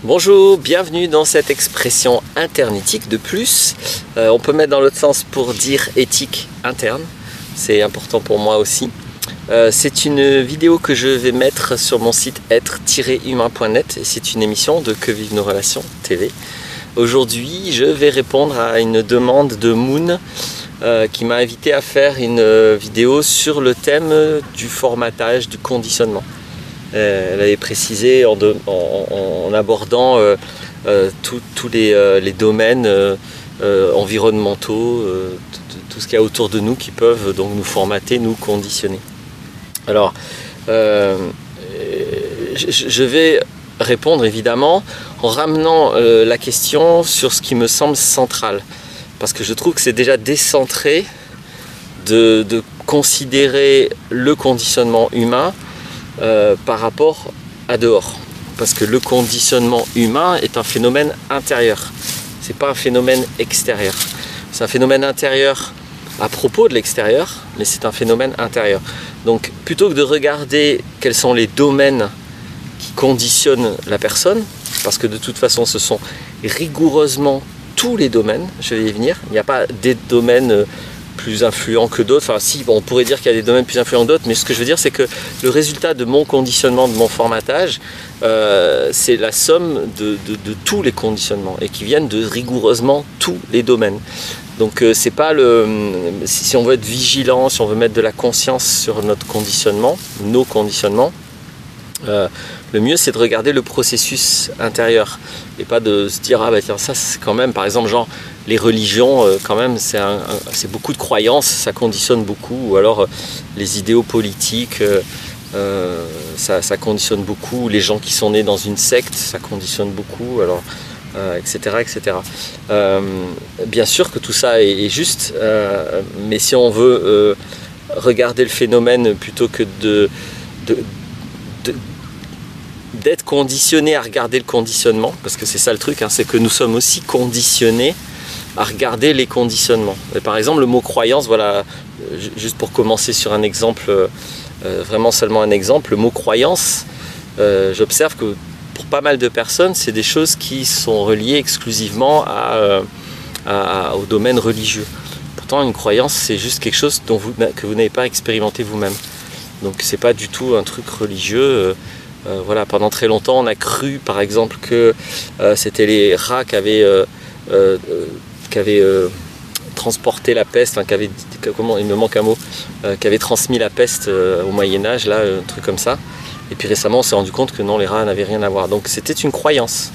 Bonjour, bienvenue dans cette expression internétique de plus. On peut mettre dans l'autre sens pour dire éthique interne, c'est important pour moi aussi. C'est une vidéo que je vais mettre sur mon site être-humain.net et c'est une émission de Que vivent nos relations TV. Aujourd'hui, je vais répondre à une demande de Moon qui m'a invité à faire une vidéo sur le thème du formatage, du conditionnement. Elle avait précisé en abordant tous les domaines environnementaux, tout ce qu'il y a autour de nous qui peuvent donc nous formater, nous conditionner. Alors, je vais répondre évidemment en ramenant la question sur ce qui me semble central. Parce que je trouve que c'est déjà décentré de considérer le conditionnement humain par rapport à dehors. Parce que le conditionnement humain est un phénomène intérieur. C'est pas un phénomène extérieur. C'est un phénomène intérieur à propos de l'extérieur, mais c'est un phénomène intérieur. Donc plutôt que de regarder quels sont les domaines qui conditionnent la personne, parce que de toute façon ce sont rigoureusement tous les domaines, je vais y venir, il n'y a pas des domaines plus influents que d'autres, enfin si, bon, on pourrait dire qu'il y a des domaines plus influents que d'autres, mais ce que je veux dire c'est que le résultat de mon conditionnement, de mon formatage, c'est la somme de tous les conditionnements et qui viennent de rigoureusement tous les domaines. Donc c'est pas si on veut être vigilant, si on veut mettre de la conscience sur notre conditionnement, nos conditionnements, le mieux c'est de regarder le processus intérieur et pas de se dire ah bah tiens ça c'est quand même, par exemple genre les religions quand même c'est beaucoup de croyances, ça conditionne beaucoup, ou alors les idéaux politiques ça conditionne beaucoup, les gens qui sont nés dans une secte ça conditionne beaucoup, alors etc. etc. Bien sûr que tout ça est juste, mais si on veut regarder le phénomène plutôt que d'être conditionné à regarder le conditionnement, parce que c'est ça le truc, hein, c'est que nous sommes aussi conditionnés à regarder les conditionnements. Et par exemple le mot croyance, voilà, juste pour commencer sur un exemple, vraiment seulement un exemple, le mot croyance, j'observe que pour pas mal de personnes, c'est des choses qui sont reliées exclusivement au domaine religieux. Pourtant, une croyance, c'est juste quelque chose que vous n'avez pas expérimenté vous-même. Donc, c'est pas du tout un truc religieux. Voilà, pendant très longtemps, on a cru, par exemple, que c'était les rats qui avaient transporté la peste, enfin, il me manque un mot, qui avaient transmis la peste au Moyen-Âge, là, un truc comme ça. Et puis récemment, on s'est rendu compte que non, les rats n'avaient rien à voir. Donc c'était une croyance.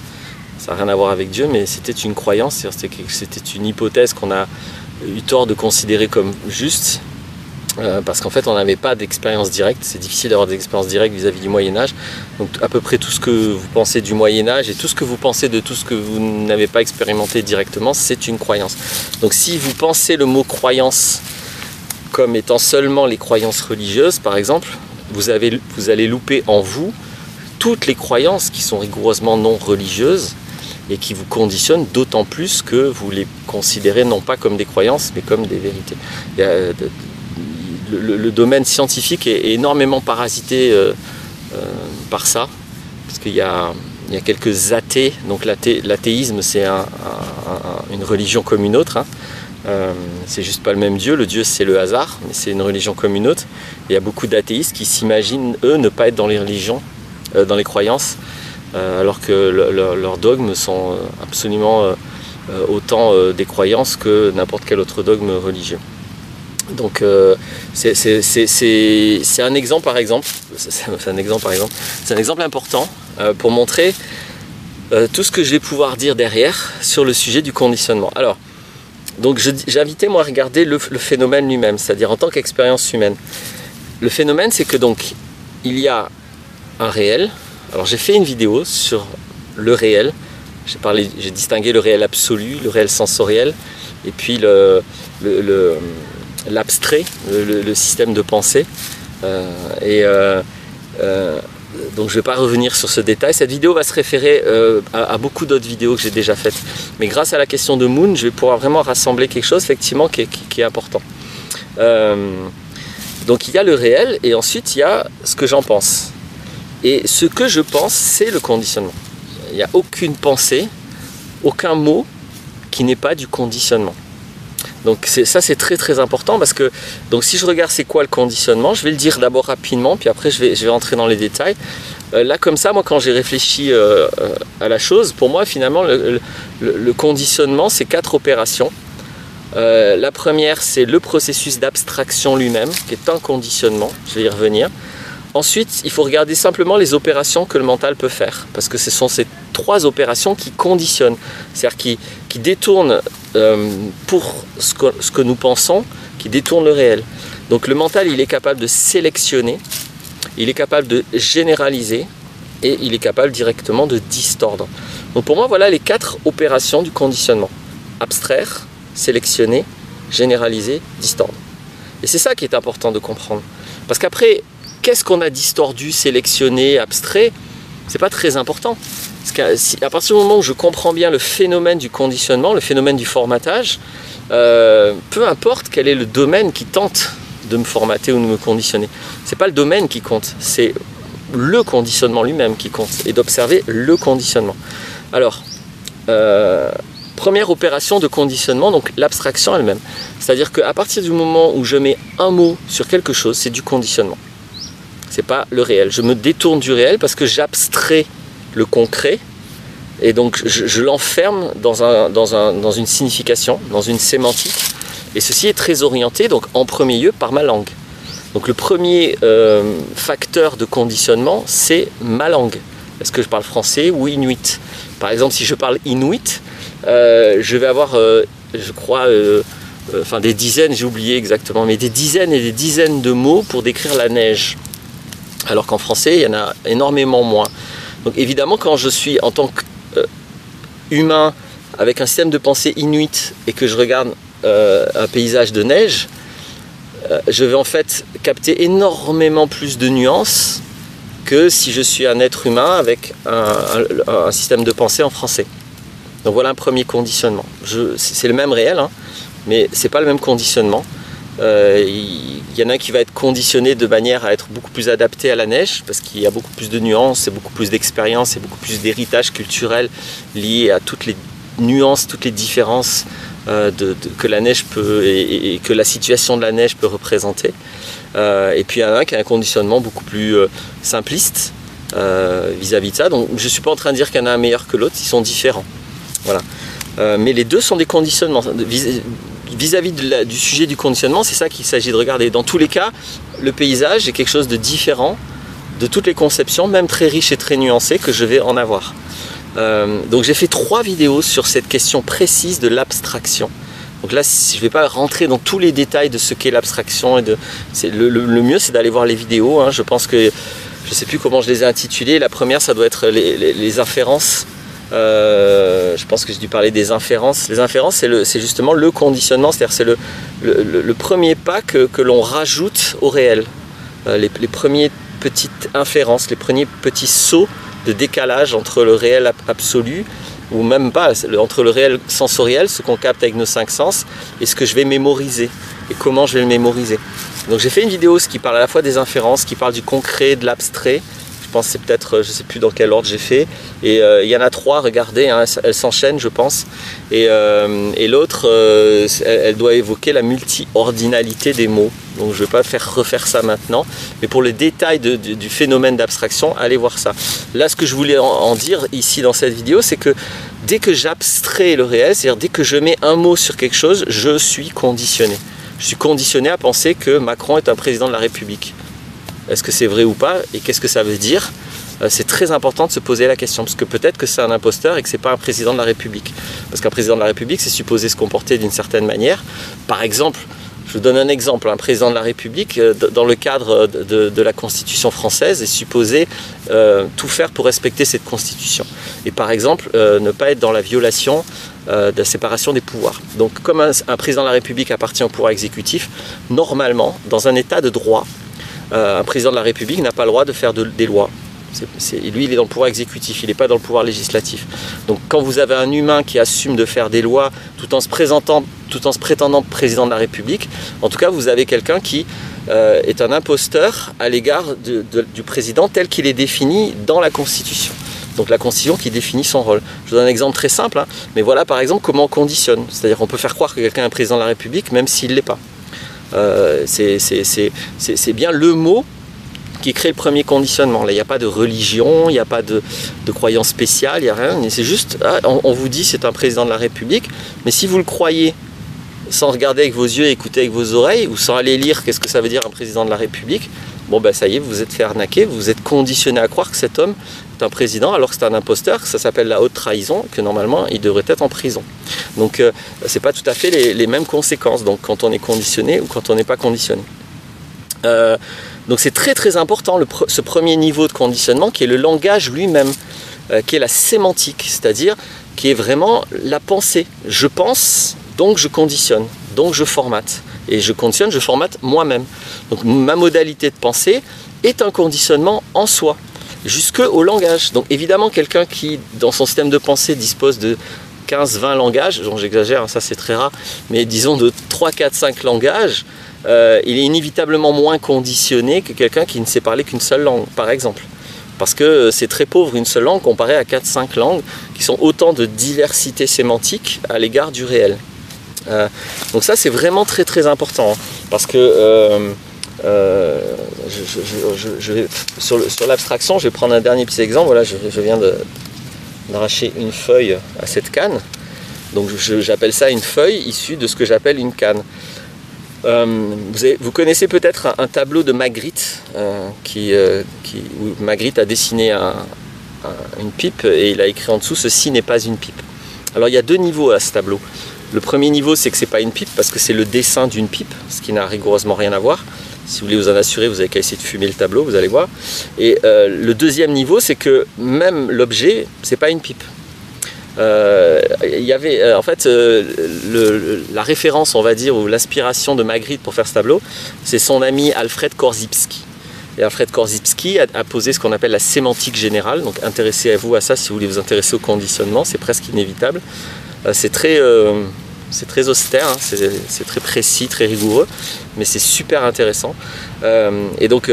Ça n'a rien à voir avec Dieu, mais c'était une croyance. C'était une hypothèse qu'on a eu tort de considérer comme juste. Parce qu'en fait, on n'avait pas d'expérience directe. C'est difficile d'avoir des expériences directes vis-à-vis du Moyen-Âge. Donc à peu près tout ce que vous pensez du Moyen-Âge et tout ce que vous pensez de tout ce que vous n'avez pas expérimenté directement, c'est une croyance. Donc si vous pensez le mot croyance comme étant seulement les croyances religieuses, par exemple, vous allez louper en vous toutes les croyances qui sont rigoureusement non religieuses et qui vous conditionnent, d'autant plus que vous les considérez non pas comme des croyances mais comme des vérités. Le domaine scientifique est énormément parasité par ça, parce qu'il y a quelques athées, donc l'athéisme c'est une religion comme une autre, hein. C'est juste pas le même Dieu, le Dieu c'est le hasard, mais c'est une religion comme une autre. Et il y a beaucoup d'athéistes qui s'imaginent eux ne pas être dans les religions, dans les croyances, alors que leurs dogmes sont absolument autant des croyances que n'importe quel autre dogme religieux. Donc c'est un exemple par exemple, c'est un exemple important pour montrer tout ce que je vais pouvoir dire derrière sur le sujet du conditionnement. Alors donc j'ai invité moi à regarder le phénomène lui-même, c'est-à-dire en tant qu'expérience humaine. Le phénomène c'est que donc il y a un réel. Alors j'ai fait une vidéo sur le réel. J'ai distingué le réel absolu, le réel sensoriel, et puis l'abstrait, le système de pensée. Donc je ne vais pas revenir sur ce détail. Cette vidéo va se référer à beaucoup d'autres vidéos que j'ai déjà faites. Mais grâce à la question de Moon, je vais pouvoir vraiment rassembler quelque chose effectivement qui est important. Donc il y a le réel et ensuite il y a ce que j'en pense. Et ce que je pense, c'est le conditionnement. Il n'y a aucune pensée, aucun mot qui n'est pas du conditionnement. Donc ça c'est très très important parce que donc si je regarde c'est quoi le conditionnement, je vais le dire d'abord rapidement puis après je vais rentrer dans les détails. Là comme ça, moi quand j'ai réfléchi à la chose, pour moi finalement le conditionnement c'est 4 opérations. La première c'est le processus d'abstraction lui-même qui est un conditionnement, je vais y revenir. Ensuite il faut regarder simplement les opérations que le mental peut faire parce que ce sont ces 3 opérations qui conditionnent, c'est-à-dire qui détournent pour ce que nous pensons, qui détournent le réel. Donc le mental il est capable de sélectionner, il est capable de généraliser et il est capable directement de distordre. Donc pour moi voilà les 4 opérations du conditionnement. Abstraire, sélectionner, généraliser, distordre. Et c'est ça qui est important de comprendre. Parce qu'après, qu'est-ce qu'on a distordu, sélectionné, abstrait? C'est pas très important. Parce qu'à partir du moment où je comprends bien le phénomène du conditionnement, le phénomène du formatage, peu importe quel est le domaine qui tente de me formater ou de me conditionner. C'est pas le domaine qui compte, c'est le conditionnement lui-même qui compte et d'observer le conditionnement. Alors, première opération de conditionnement, donc l'abstraction elle-même. C'est-à-dire qu'à partir du moment où je mets un mot sur quelque chose, c'est du conditionnement. C'est pas le réel. Je me détourne du réel parce que j'abstrais le concret et donc je l'enferme dans une signification, dans une sémantique. Et ceci est très orienté, donc en premier lieu, par ma langue. Donc le premier facteur de conditionnement, c'est ma langue. Est-ce que je parle français ou inuit? Par exemple, si je parle inuit, je vais avoir, je crois, enfin des dizaines, j'ai oublié exactement, mais des dizaines et des dizaines de mots pour décrire la neige. Alors qu'en français, il y en a énormément moins. Donc évidemment, quand je suis en tant qu'humain avec un système de pensée inuit et que je regarde un paysage de neige, je vais en fait capter énormément plus de nuances que si je suis un être humain avec un système de pensée en français. Donc voilà un premier conditionnement. C'est le même réel, hein, mais c'est pas le même conditionnement. Il y en a un qui va être conditionné de manière à être beaucoup plus adapté à la neige parce qu'il y a beaucoup plus de nuances, et beaucoup plus d'expérience et beaucoup plus d'héritage culturel lié à toutes les nuances, toutes les différences que la neige peut et que la situation de la neige peut représenter. Et puis il y en a un qui a un conditionnement beaucoup plus simpliste vis-à-vis de ça. Donc je ne suis pas en train de dire qu'il y en a un meilleur que l'autre, ils sont différents. Voilà. Mais les deux sont des conditionnements. Vis-à-vis du sujet du conditionnement, c'est ça qu'il s'agit de regarder. Dans tous les cas, le paysage est quelque chose de différent de toutes les conceptions, même très riches et très nuancées, que je vais en avoir. Donc j'ai fait 3 vidéos sur cette question précise de l'abstraction. Donc là, je ne vais pas rentrer dans tous les détails de ce qu'est l'abstraction. Le mieux, c'est d'aller voir les vidéos. Hein. Je pense que, je ne sais plus comment je les ai intitulées. La première, ça doit être les inférences. Je pense que j'ai dû parler des inférences. Les inférences, c'est justement le conditionnement, c'est-à-dire c'est le premier pas que l'on rajoute au réel. Les premières petites inférences, les premiers petits sauts de décalage entre le réel absolu, ou même pas, entre le réel sensoriel, ce qu'on capte avec nos 5 sens, et ce que je vais mémoriser, et comment je vais le mémoriser. Donc j'ai fait une vidéo qui parle à la fois des inférences, qui parle du concret, de l'abstrait. Je pense que c'est peut-être, je ne sais plus dans quel ordre j'ai fait, et il y en a 3, regardez, hein, elles s'enchaînent je pense, et l'autre, elle doit évoquer la multi-ordinalité des mots, donc je ne vais pas refaire ça maintenant, mais pour le détail du phénomène d'abstraction, allez voir ça. Là ce que je voulais en dire ici dans cette vidéo, c'est que dès que j'abstrais le réel, c'est-à-dire dès que je mets un mot sur quelque chose, je suis conditionné. Je suis conditionné à penser que Macron est un président de la République. Est-ce que c'est vrai ou pas? Et qu'est-ce que ça veut dire? C'est très important de se poser la question, parce que peut-être que c'est un imposteur et que ce n'est pas un président de la République. Parce qu'un président de la République, c'est supposé se comporter d'une certaine manière. Par exemple, je vous donne un exemple, un président de la République, dans le cadre de la Constitution française, est supposé tout faire pour respecter cette Constitution. Et par exemple, ne pas être dans la violation de la séparation des pouvoirs. Donc comme un président de la République appartient au pouvoir exécutif, normalement, dans un état de droit, un président de la République n'a pas le droit de faire des lois. Lui, il est dans le pouvoir exécutif, il n'est pas dans le pouvoir législatif. Donc quand vous avez un humain qui assume de faire des lois tout en se prétendant président de la République, en tout cas vous avez quelqu'un qui est un imposteur à l'égard du président tel qu'il est défini dans la Constitution. Donc la constitution qui définit son rôle. Je vous donne un exemple très simple, hein, mais voilà par exemple comment on conditionne. C'est-à-dire qu'on peut faire croire que quelqu'un est un président de la République même s'il ne l'est pas. C'est bien le mot qui crée le premier conditionnement. Là, il n'y a pas de religion, il n'y a pas de croyance spéciale, il n'y a rien. C'est juste, on vous dit c'est un président de la République, mais si vous le croyez sans regarder avec vos yeux et écouter avec vos oreilles, ou sans aller lire qu'est-ce que ça veut dire un président de la République, bon ben ça y est, vous vous êtes fait arnaquer, vous êtes conditionné à croire que cet homme est un président alors que c'est un imposteur, que ça s'appelle la haute trahison, que normalement il devrait être en prison. Donc c'est pas tout à fait les mêmes conséquences, donc quand on est conditionné ou quand on n'est pas conditionné. Donc c'est très très important ce premier niveau de conditionnement qui est le langage lui-même, qui est la sémantique, c'est-à-dire qui est vraiment la pensée. Je pense, donc je conditionne, donc je formate. Et je conditionne, je formate moi-même. Donc ma modalité de pensée est un conditionnement en soi, jusque au langage. Donc évidemment quelqu'un qui, dans son système de pensée, dispose de 15-20 langages, dont j'exagère, hein, ça c'est très rare, mais disons de 3, 4, 5 langages, il est inévitablement moins conditionné que quelqu'un qui ne sait parler qu'une seule langue, par exemple. Parce que c'est très pauvre une seule langue comparée à 4-5 langues qui sont autant de diversité sémantique à l'égard du réel. Donc ça c'est vraiment très très important, hein, parce que sur l'abstraction, je vais prendre un dernier petit exemple. Voilà, je viens d'arracher une feuille à cette canne. Donc j'appelle ça une feuille issue de ce que j'appelle une canne. Vous connaissez peut-être un tableau de Magritte, où Magritte a dessiné une pipe et il a écrit en dessous « Ceci n'est pas une pipe ». Alors il y a deux niveaux à ce tableau. Le premier niveau, c'est que c'est pas une pipe parce que c'est le dessin d'une pipe, ce qui n'a rigoureusement rien à voir. Si vous voulez vous en assurer, vous avez qu'à essayer de fumer le tableau, vous allez voir. Et le deuxième niveau, c'est que même l'objet, c'est pas une pipe. Il y avait en fait la référence, on va dire, ou l'inspiration de Magritte pour faire ce tableau, c'est son ami Alfred Korzybski. Et Alfred Korzybski a posé ce qu'on appelle la sémantique générale. Donc intéressez-vous à ça si vous voulez vous intéresser au conditionnement, c'est presque inévitable. C'est très austère, hein, c'est très précis, très rigoureux, mais c'est super intéressant. Et donc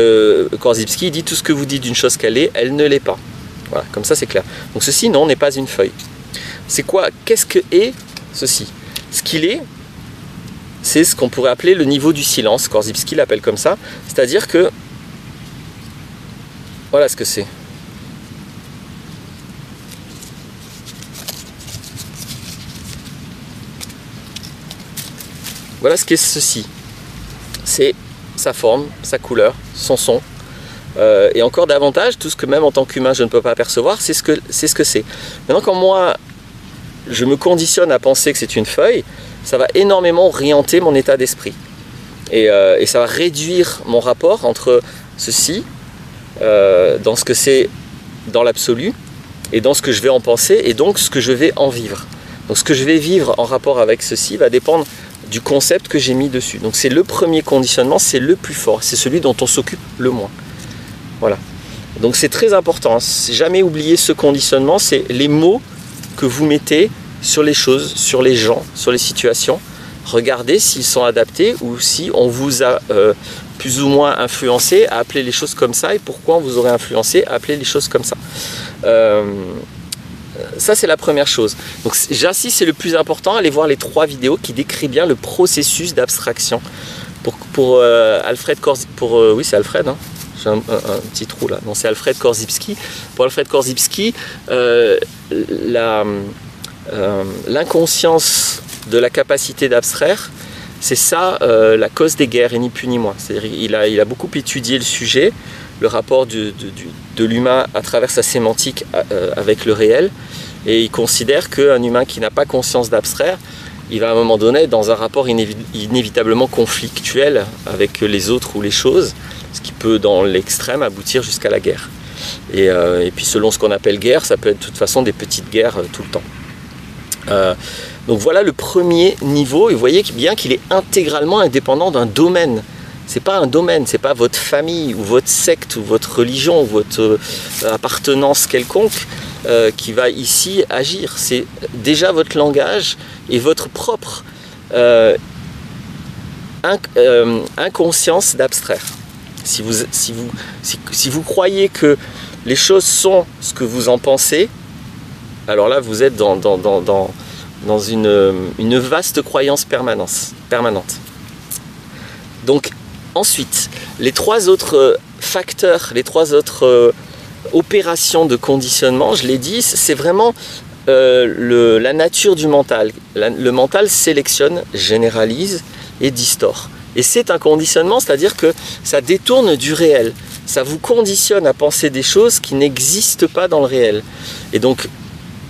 Korzybski dit tout ce que vous dites d'une chose qu'elle est, elle ne l'est pas. Voilà, comme ça c'est clair. Donc ceci, non, n'est pas une feuille. C'est quoi? Qu'est-ce que est ceci? Ce qu'il est, c'est ce qu'on pourrait appeler le niveau du silence. Korzybski l'appelle comme ça, c'est-à-dire que voilà ce que c'est. Voilà ce qu'est ceci. C'est sa forme, sa couleur, son son. Et encore davantage, tout ce que même en tant qu'humain je ne peux pas percevoir, c'est ce que c'est. Maintenant, quand moi je me conditionne à penser que c'est une feuille, ça va énormément orienter mon état d'esprit. Et ça va réduire mon rapport entre ceci, dans ce que c'est dans l'absolu, et dans ce que je vais en penser, et donc ce que je vais en vivre. Donc ce que je vais vivre en rapport avec ceci va dépendre du concept que j'ai mis dessus. Donc c'est le premier conditionnement, c'est le plus fort, c'est celui dont on s'occupe le moins. Voilà. Donc c'est très important, jamais oublier ce conditionnement, c'est les mots que vous mettez sur les choses, sur les gens, sur les situations. Regardez s'ils sont adaptés ou si on vous a plus ou moins influencé à appeler les choses comme ça et pourquoi on vous aurait influencé à appeler les choses comme ça. Ça c'est la première chose. Donc j'insiste, c'est le plus important, allez voir les 3 vidéos qui décrivent bien le processus d'abstraction. Pour Alfred Korzybski, oui c'est Alfred, hein. J'ai un petit trou là, non c'est Alfred Korzybski. Pour Alfred Korzybski, l'inconscience de la capacité d'abstraire, c'est ça la cause des guerres et ni plus ni moins. C'est-à-dire il a beaucoup étudié le sujet, le rapport de l'humain à travers sa sémantique avec le réel, et il considère qu'un humain qui n'a pas conscience d'abstraire, il va à un moment donné dans un rapport inévitablement conflictuel avec les autres ou les choses, ce qui peut dans l'extrême aboutir jusqu'à la guerre. Et puis selon ce qu'on appelle guerre, ça peut être de toute façon des petites guerres tout le temps. Donc voilà le premier niveau, et vous voyez bien qu'il est intégralement indépendant d'un domaine. C'est pas un domaine, c'est pas votre famille ou votre secte ou votre religion ou votre appartenance quelconque qui va ici agir. C'est déjà votre langage et votre propre inconscience d'abstraire. Si vous croyez que les choses sont ce que vous en pensez, alors là vous êtes dans une vaste croyance permanente. Donc ensuite, les 3 autres facteurs, les 3 autres opérations de conditionnement, je l'ai dit, c'est vraiment la nature du mental. Le mental sélectionne, généralise et distord. Et c'est un conditionnement, c'est-à-dire que ça détourne du réel. Ça vous conditionne à penser des choses qui n'existent pas dans le réel. Et donc,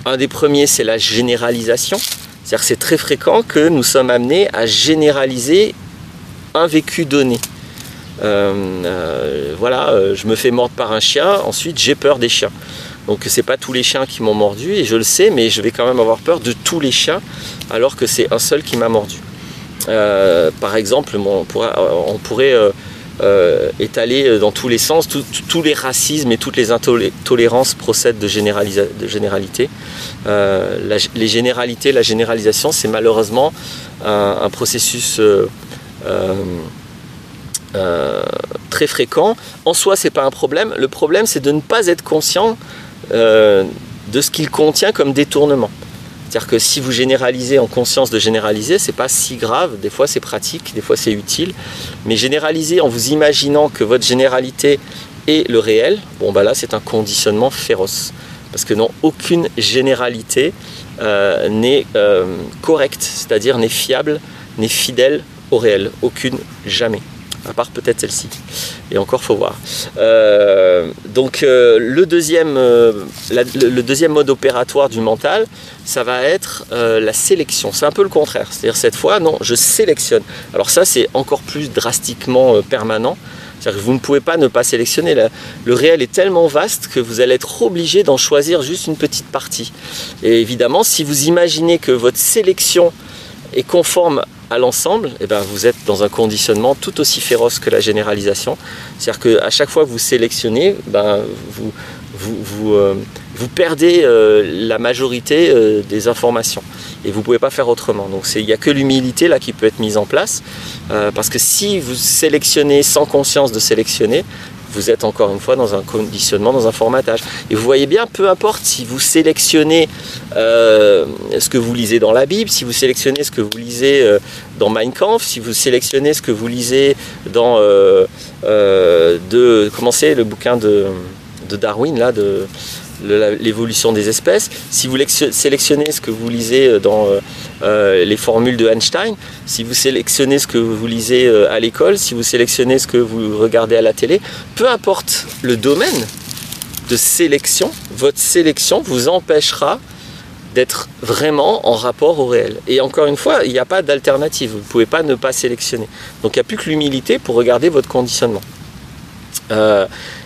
un des premiers, c'est la généralisation. C'est-à-dire que c'est très fréquent que nous sommes amenés à généraliser un vécu donné. Je me fais mordre par un chien, ensuite j'ai peur des chiens. Donc c'est pas tous les chiens qui m'ont mordu, et je le sais, mais je vais quand même avoir peur de tous les chiens, alors que c'est un seul qui m'a mordu. Par exemple, on pourrait étaler dans tous les sens, tous les racismes et toutes les intolérances procèdent de généralité. Les généralités, la généralisation, c'est malheureusement un processus très fréquent. En soi, c'est pas un problème. Le problème, c'est de ne pas être conscient de ce qu'il contient comme détournement. C'est-à-dire que si vous généralisez en conscience de généraliser, c'est pas si grave. Des fois, c'est pratique, des fois, c'est utile. Mais généraliser en vous imaginant que votre généralité est le réel, bon, bah là, c'est un conditionnement féroce. Parce que non, aucune généralité n'est correcte, c'est-à-dire n'est fiable, n'est fidèle au réel. Aucune, jamais. À part peut-être celle-ci. Et encore, faut voir. Le deuxième mode opératoire du mental, ça va être la sélection. C'est un peu le contraire. C'est-à-dire cette fois, non, je sélectionne. Alors ça, c'est encore plus drastiquement permanent. C'est-à-dire que vous ne pouvez pas ne pas sélectionner. Le réel est tellement vaste que vous allez être obligé d'en choisir juste une petite partie. Et évidemment, si vous imaginez que votre sélection est conforme à l'ensemble, eh ben vous êtes dans un conditionnement tout aussi féroce que la généralisation. C'est-à-dire qu'à chaque fois que vous sélectionnez, vous perdez la majorité des informations. Et vous ne pouvez pas faire autrement. Donc il n'y a que l'humilité là qui peut être mise en place. Parce que si vous sélectionnez sans conscience de sélectionner, vous êtes encore une fois dans un conditionnement, dans un formatage. Et vous voyez bien, peu importe si vous sélectionnez ce que vous lisez dans la Bible, si vous sélectionnez ce que vous lisez dans Mein Kampf, si vous sélectionnez ce que vous lisez dans comment c'est le bouquin de Darwin là, de l'évolution des espèces, si vous sélectionnez ce que vous lisez dans les formules de Einstein, si vous sélectionnez ce que vous lisez à l'école, si vous sélectionnez ce que vous regardez à la télé, peu importe le domaine de sélection, votre sélection vous empêchera d'être vraiment en rapport au réel. Et encore une fois, il n'y a pas d'alternative, vous ne pouvez pas ne pas sélectionner. Donc il n'y a plus que l'humilité pour regarder votre conditionnement.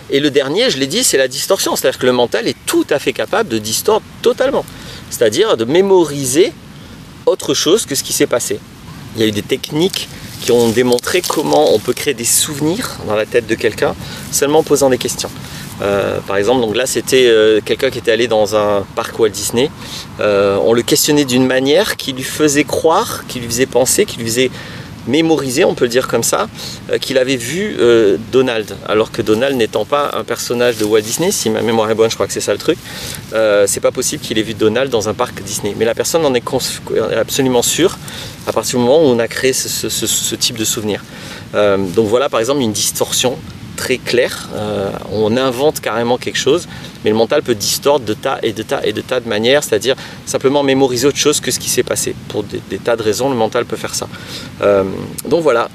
Et le dernier, je l'ai dit, c'est la distorsion. C'est-à-dire que le mental est tout à fait capable de distordre totalement. C'est-à-dire de mémoriser autre chose que ce qui s'est passé. Il y a eu des techniques qui ont démontré comment on peut créer des souvenirs dans la tête de quelqu'un seulement en posant des questions. Par exemple, donc là c'était quelqu'un qui était allé dans un parc Walt Disney. On le questionnait d'une manière qui lui faisait croire, qui lui faisait penser, qui lui faisait mémorisé, on peut le dire comme ça, qu'il avait vu Donald, alors que Donald n'étant pas un personnage de Walt Disney, si ma mémoire est bonne, je crois que c'est ça le truc, c'est pas possible qu'il ait vu Donald dans un parc Disney. Mais la personne en est absolument sûre à partir du moment où on a créé ce type de souvenir. Donc voilà par exemple une distorsion très claire, on invente carrément quelque chose, mais le mental peut distordre de tas et de tas et de tas de manières, c'est-à-dire simplement mémoriser autre chose que ce qui s'est passé. Pour des tas de raisons, le mental peut faire ça. Donc voilà,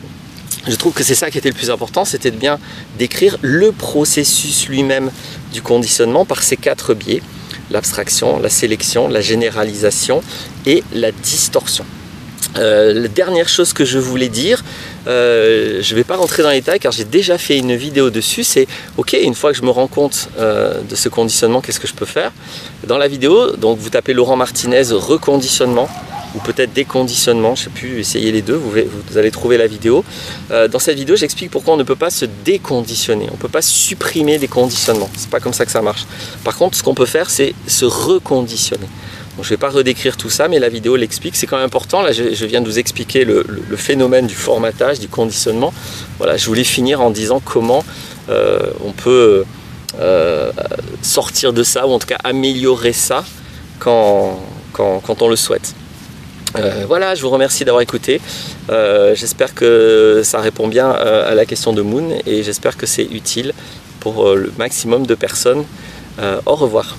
je trouve que c'est ça qui était le plus important, c'était de bien décrire le processus lui-même du conditionnement par ces 4 biais, l'abstraction, la sélection, la généralisation et la distorsion. La dernière chose que je voulais dire, je ne vais pas rentrer dans les détails car j'ai déjà fait une vidéo dessus, c'est ok, une fois que je me rends compte de ce conditionnement, qu'est-ce que je peux faire? Dans la vidéo, donc vous tapez Laurent Martinez reconditionnement ou peut-être déconditionnement, je ne sais plus, essayez les deux, vous allez trouver la vidéo. Dans cette vidéo, j'explique pourquoi on ne peut pas se déconditionner, on ne peut pas supprimer des conditionnements, c'est pas comme ça que ça marche. Par contre, ce qu'on peut faire, c'est se reconditionner. Donc, je ne vais pas redécrire tout ça, mais la vidéo l'explique. C'est quand même important. Là, je viens de vous expliquer le phénomène du formatage, du conditionnement. Voilà, je voulais finir en disant comment on peut sortir de ça, ou en tout cas améliorer ça quand on le souhaite. Voilà, je vous remercie d'avoir écouté. J'espère que ça répond bien à la question de Moon, et j'espère que c'est utile pour le maximum de personnes. Au revoir.